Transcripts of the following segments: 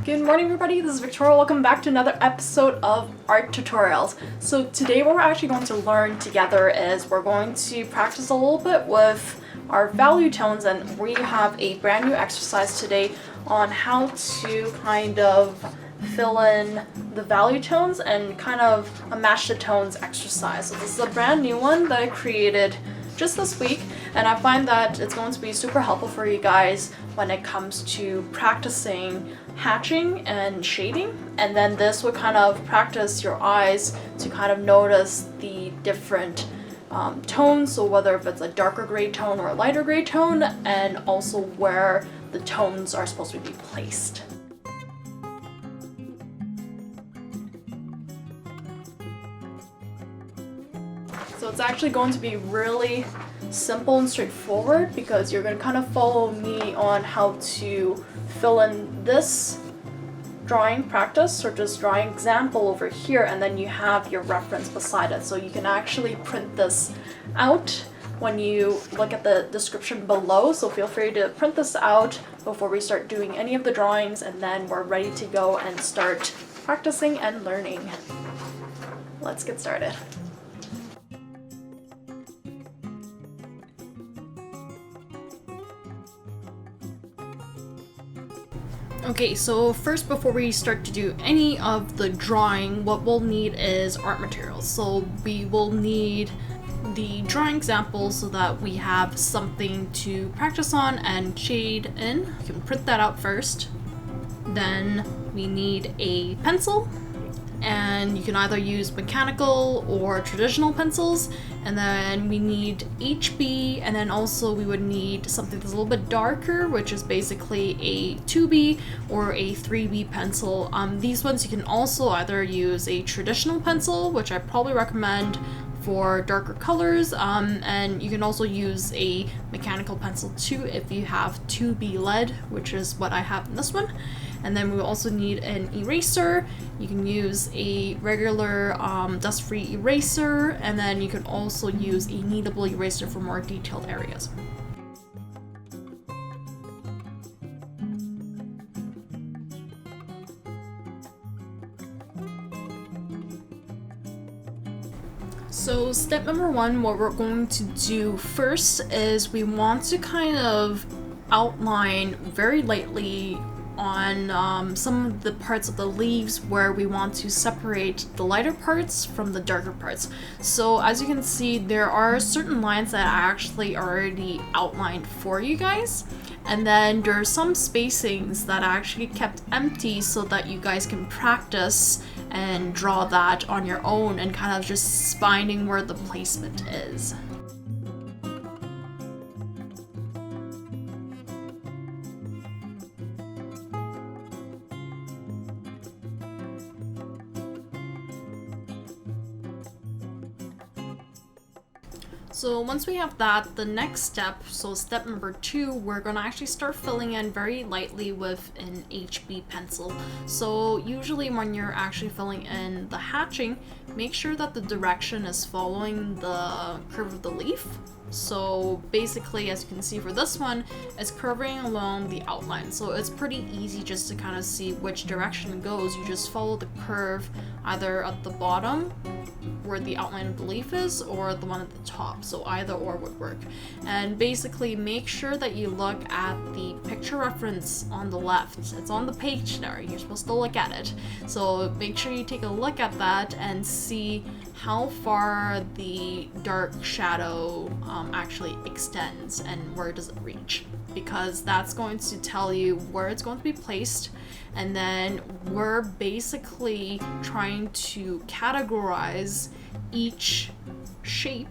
Good morning everybody, this is Victoria. Welcome back to another episode of Art Tutorials. So today what we're actually going to learn together is we're going to practice a little bit with our value tones, and we have a brand new exercise today on how to kind of fill in the value tones and kind of a match the tones exercise. So this is a brand new one that I created just this week, and I find that it's going to be super helpful for you guys when it comes to practicing hatching and shading. And then this would kind of practice your eyes to kind of notice the different tones, so whether if it's a darker gray tone or a lighter gray tone, and also where the tones are supposed to be placed. So it's actually going to be really simple and straightforward because you're going to kind of follow me on how to fill in this drawing practice or just drawing example over here, and then you have your reference beside it. So you can actually print this out when you look at the description below. So feel free to print this out before we start doing any of the drawings, and then we're ready to go and start practicing and learning. Let's get started. Okay, so first, before we start to do any of the drawing, what we'll need is art materials. So we will need the drawing example so that we have something to practice on and shade in. You can print that out first. Then we need a pencil, and you can either use mechanical or traditional pencils. And then we need HB, and then also we would need something that's a little bit darker, which is basically a 2B or a 3B pencil. These ones you can also either use a traditional pencil, which I probably recommend for darker colors, and you can also use a mechanical pencil too if you have 2B lead, which is what I have in this one. And then we also need an eraser. You can use a regular dust-free eraser, and then you can also use a kneadable eraser for more detailed areas. So step number one, what we're going to do first is we want to kind of outline very lightly on some of the parts of the leaves where we want to separate the lighter parts from the darker parts. So as you can see, there are certain lines that I actually already outlined for you guys, and then there are some spacings that I actually kept empty so that you guys can practice and draw that on your own and kind of just finding where the placement is. So once we have that, the next step, so step number two, we're going to actually start filling in very lightly with an HB pencil. So usually when you're actually filling in the hatching, make sure that the direction is following the curve of the leaf. So basically, as you can see for this one, it's curving along the outline. So it's pretty easy just to kind of see which direction it goes. You just follow the curve either at the bottom where the outline of the leaf is, or the one at the top. So either or would work. And basically make sure that you look at the picture reference on the left. It's on the page there. You're supposed to look at it. So make sure you take a look at that and see how far the dark shadow actually extends and where does it reach, because that's going to tell you where it's going to be placed. And then we're basically trying to categorize each shape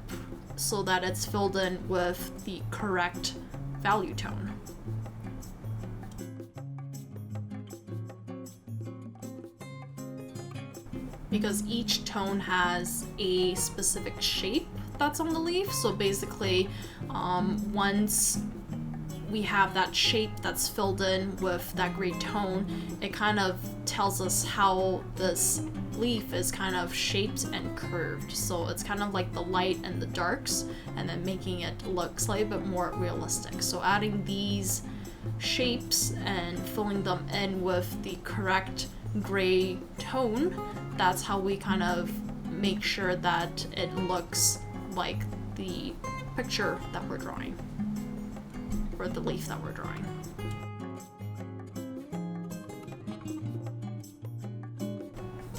so that it's filled in with the correct value tone. Because each tone has a specific shape that's on the leaf. So basically, once we have that shape that's filled in with that gray tone, it kind of tells us how this leaf is kind of shaped and curved. So it's kind of like the light and the darks, and then making it look slightly bit more realistic. So adding these shapes and filling them in with the correct gray tone, that's how we kind of make sure that it looks like the picture that we're drawing, or the leaf that we're drawing.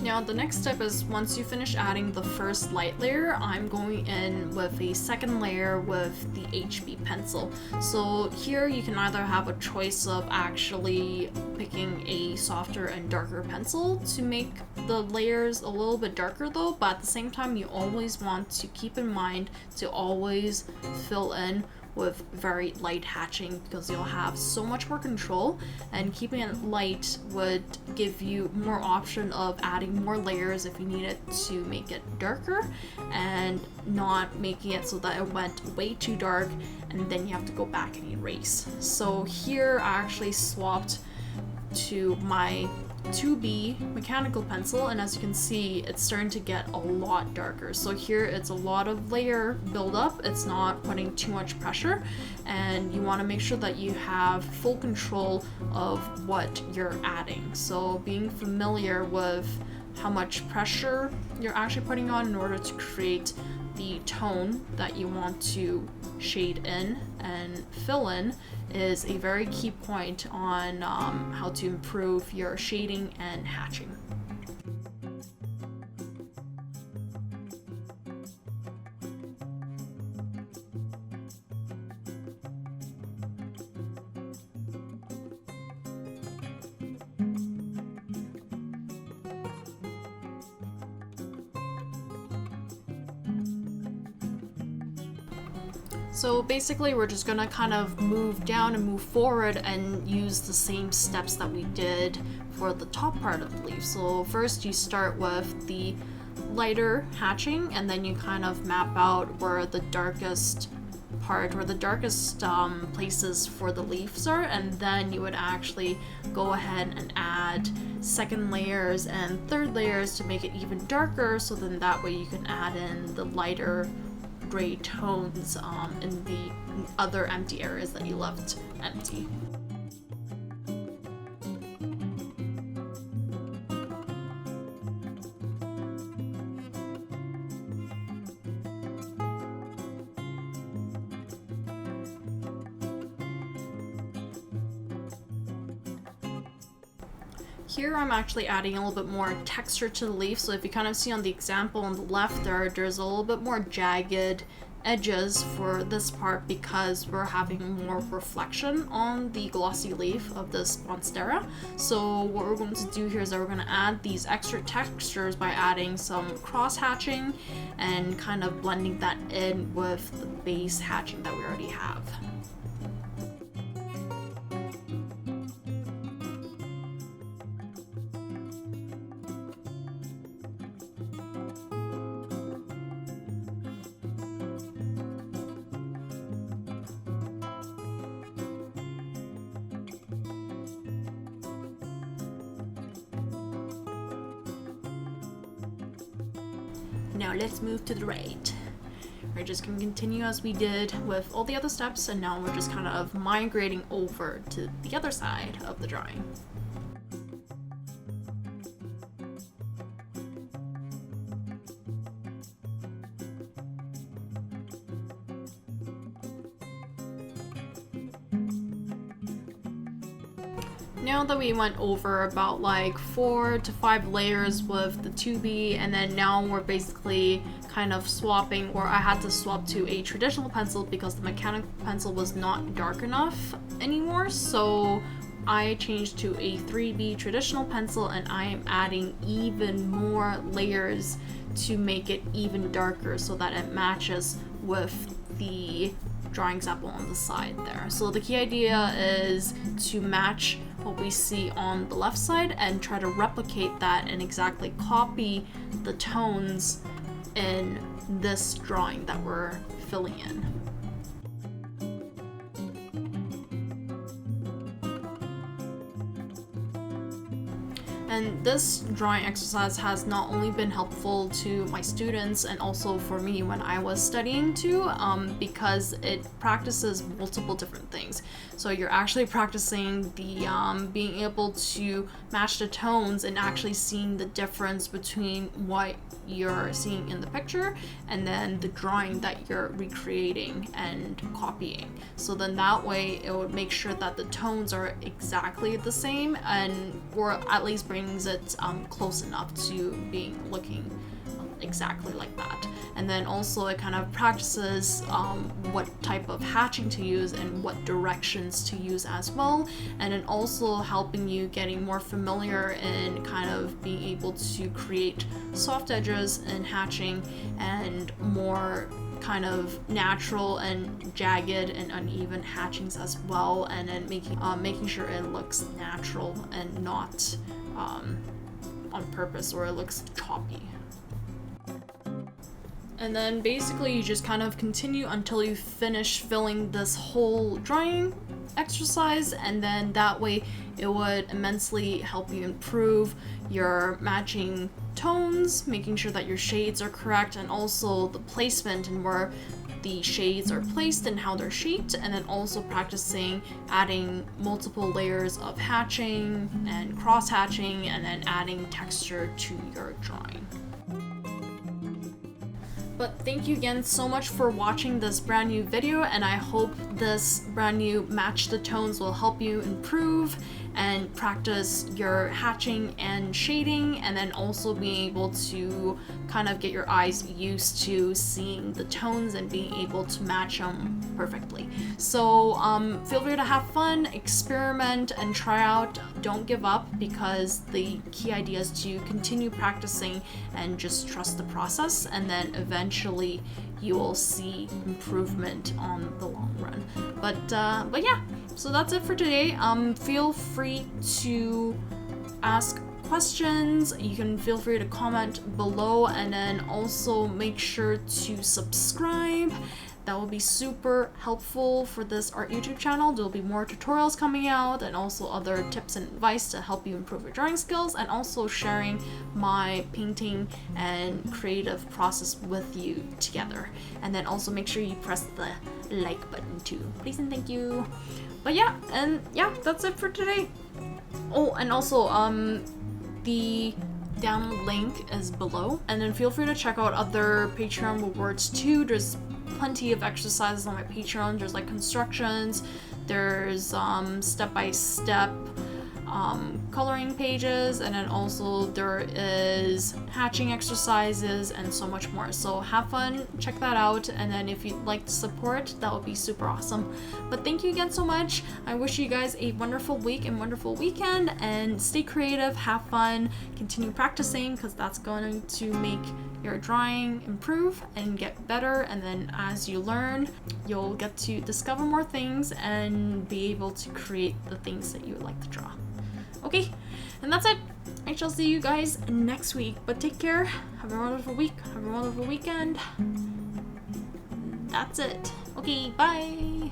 Now the next step is, once you finish adding the first light layer, I'm going in with a second layer with the HB pencil. So here you can either have a choice of actually picking a softer and darker pencil to make the layers a little bit darker though, but at the same time you always want to keep in mind to always fill in with very light hatching, because you'll have so much more control, and keeping it light would give you more option of adding more layers if you need it to make it darker, and not making it so that it went way too dark and then you have to go back and erase. So here I actually swapped to my 2B mechanical pencil, and as you can see, it's starting to get a lot darker. So here it's a lot of layer buildup, it's not putting too much pressure, and you want to make sure that you have full control of what you're adding. So being familiar with how much pressure you're actually putting on in order to create the tone that you want to shade in and fill in is a very key point on how to improve your shading and hatching. So basically we're just gonna kind of move down and move forward and use the same steps that we did for the top part of the leaf. So first you start with the lighter hatching, and then you kind of map out where the darkest part, or the darkest places for the leaves are, and then you would actually go ahead and add second layers and third layers to make it even darker, so then that way you can add in the lighter gray tones in the other empty areas that you left empty. Here I'm actually adding a little bit more texture to the leaf. So if you kind of see on the example on the left there's a little bit more jagged edges for this part, because we're having more reflection on the glossy leaf of this monstera. So what we're going to do here is that we're going to add these extra textures by adding some cross hatching and kind of blending that in with the base hatching that we already have. Now let's move to the right. We're just going to continue as we did with all the other steps, and now we're just kind of migrating over to the other side of the drawing. Now that we went over about like 4 to 5 layers with the 2B, and then now we're basically kind of swapping, or I had to swap to a traditional pencil because the mechanical pencil was not dark enough anymore, so I changed to a 3B traditional pencil, and I am adding even more layers to make it even darker so that it matches with the drawing example on the side there. So the key idea is to match what we see on the left side and try to replicate that and exactly copy the tones in this drawing that we're filling in. And this drawing exercise has not only been helpful to my students and also for me when I was studying too, because it practices multiple different things. So you're actually practicing the being able to match the tones and actually seeing the difference between what you're seeing in the picture and then the drawing that you're recreating and copying. So then that way it would make sure that the tones are exactly the same, and or at least brings it close enough to looking exactly like that. And then also it kind of practices what type of hatching to use and what directions to use as well, and then also helping you getting more familiar in kind of being able to create soft edges in hatching and more kind of natural and jagged and uneven hatchings as well, and then making sure it looks natural and not on purpose or it looks choppy. And then basically you just kind of continue until you finish filling this whole drawing exercise, and then that way it would immensely help you improve your matching tones, making sure that your shades are correct, and also the placement and where the shades are placed and how they're shaped, and then also practicing adding multiple layers of hatching and cross hatching, and then adding texture to your drawing. But thank you again so much for watching this brand new video, and I hope this brand new match the tones will help you improve and practice your hatching and shading, and then also being able to kind of get your eyes used to seeing the tones and being able to match them perfectly. So feel free to have fun, experiment, and try out. Don't give up, because the key idea is to continue practicing and just trust the process, and then eventually you will see improvement on the long run. But yeah, so that's it for today. Feel free to ask questions. You can feel free to comment below, and then also make sure to subscribe. That will be super helpful for this art YouTube channel. There'll be more tutorials coming out, and also other tips and advice to help you improve your drawing skills, and also sharing my painting and creative process with you together. And then also make sure you press the like button too. Please and thank you. But yeah, that's it for today. Oh, and also the download link is below, and then feel free to check out other Patreon rewards too. There's plenty of exercises on my Patreon. There's like constructions, there's step-by-step coloring pages, and then also there is hatching exercises and so much more. So have fun, check that out, and then if you'd like to support, that would be super awesome. But thank you again so much. I wish you guys a wonderful week and wonderful weekend, and stay creative, have fun, continue practicing, because that's going to make your drawing improve and get better, and then as you learn, you'll get to discover more things and be able to create the things that you would like to draw. Okay, and that's it. I shall see you guys next week, but take care, have a wonderful week, have a wonderful weekend. That's it. Okay, bye.